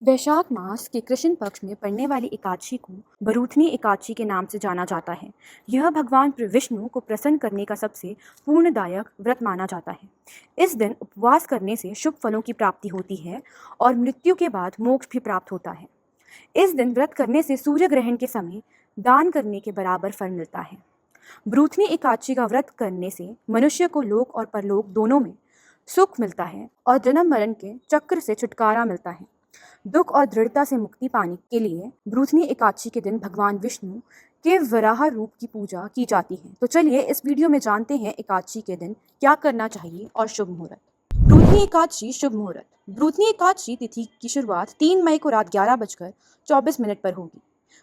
वैशाख मास के कृष्ण पक्ष में पड़ने वाली एकादशी को बरूथनी एकादशी के नाम से जाना जाता है। यह भगवान विष्णु को प्रसन्न करने का सबसे पूर्णदायक व्रत माना जाता है। इस दिन उपवास करने से शुभ फलों की प्राप्ति होती है और मृत्यु के बाद मोक्ष भी प्राप्त होता है। इस दिन व्रत करने से सूर्य ग्रहण के समय दान करने के बराबर फल मिलता है। बरूथनी एकादशी का व्रत करने से मनुष्य को लोक और परलोक दोनों में सुख मिलता है और जन्म मरण के चक्र से छुटकारा मिलता है। दुख और दृढ़ता से मुक्ति पाने के लिए बरूथनी एकादशी के दिन भगवान विष्णु के वराह रूप की पूजा की जाती है। तो चलिए इस वीडियो में जानते हैं एकादशी के दिन क्या करना चाहिए और शुभ मुहूर्त। बरूथनी एकादशी शुभ मुहूर्त। बरूथनी एकादशी तिथि की शुरुआत 3 मई को रात 11:24 पर होगी।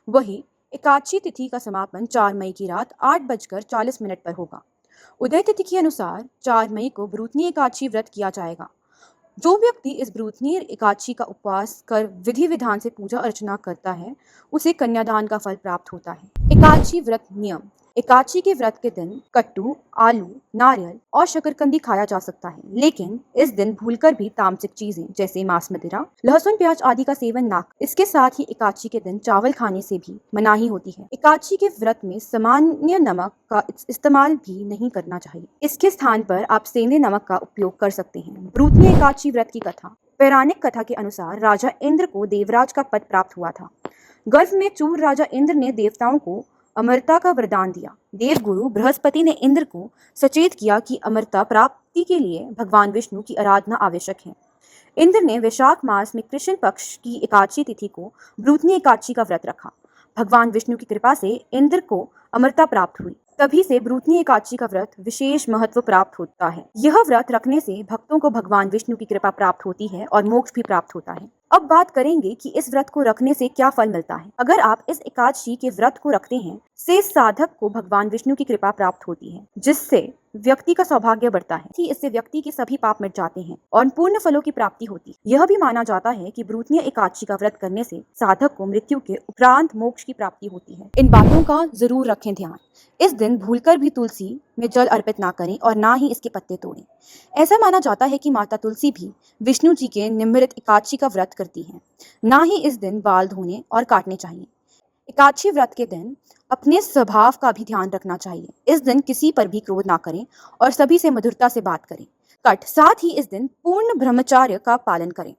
वही एकादशी तिथि का समापन 4 मई की रात 8:40 पर होगा। उदय तिथि के अनुसार 4 मई को बरूथनी एकादशी व्रत किया जाएगा। जो व्यक्ति इस बरूथनी एकादशी का उपवास कर विधि विधान से पूजा अर्चना करता है उसे कन्यादान का फल प्राप्त होता है। एकादशी व्रत नियम। एकादशी के व्रत के दिन कट्टू, आलू, नारियल और शकरकंदी खाया जा सकता है, लेकिन इस दिन भूलकर भी तामसिक चीजें जैसे मांस, मदिरा, लहसुन, प्याज आदि का सेवन ना। इसके साथ ही एकादशी के दिन चावल खाने से भी मनाही होती है। एकादशी के व्रत में सामान्य नमक का इस्तेमाल भी नहीं करना चाहिए। इसके स्थान पर आप सेंधे नमक का उपयोग कर सकते हैं। बरूथनी एकादशी व्रत की कथा। पौराणिक कथा के अनुसार राजा इंद्र को देवराज का पद प्राप्त हुआ था। गर्भ में चूर राजा इंद्र ने देवताओं को अमरता का वरदान दिया। देवगुरु बृहस्पति ने इंद्र को सचेत किया कि अमरता प्राप्ति के लिए भगवान विष्णु की आराधना आवश्यक है। इंद्र ने वैशाख मास में कृष्ण पक्ष की एकादशी तिथि को बरूथनी एकादशी का व्रत रखा। भगवान विष्णु की कृपा से इंद्र को अमरता प्राप्त हुई। तभी से बरूथनी एकादशी का व्रत विशेष महत्व प्राप्त होता है। यह व्रत रखने से भक्तों को भगवान विष्णु की कृपा प्राप्त होती है और मोक्ष भी प्राप्त होता है। अब बात करेंगे कि इस व्रत को रखने से क्या फल मिलता है। अगर आप इस एकादशी के व्रत को रखते हैं से साधक को भगवान विष्णु की कृपा प्राप्त होती है, जिससे व्यक्ति का सौभाग्य बढ़ता है। इससे व्यक्ति के सभी पाप मिट जाते हैं और पूर्ण फलों की प्राप्ति होती है। यह भी माना जाता है कि बरूथनी एकादशी का व्रत करने से साधक को मृत्यु के उपरांत मोक्ष की प्राप्ति होती है। इन बातों का जरूर रखें ध्यान। इस दिन भूलकर भी तुलसी में जल अर्पित ना करें और ना ही इसके पत्ते तोड़ें। ऐसा माना जाता है कि माता तुलसी भी विष्णु जी के निमित्त एकादशी का व्रत करती हैं। ना ही इस दिन बाल धोने और काटने चाहिए। एकादशी व्रत के दिन अपने स्वभाव का भी ध्यान रखना चाहिए। इस दिन किसी पर भी क्रोध ना करें और सभी से मधुरता से बात करें। साथ ही इस दिन पूर्ण ब्रह्मचर्य का पालन करें।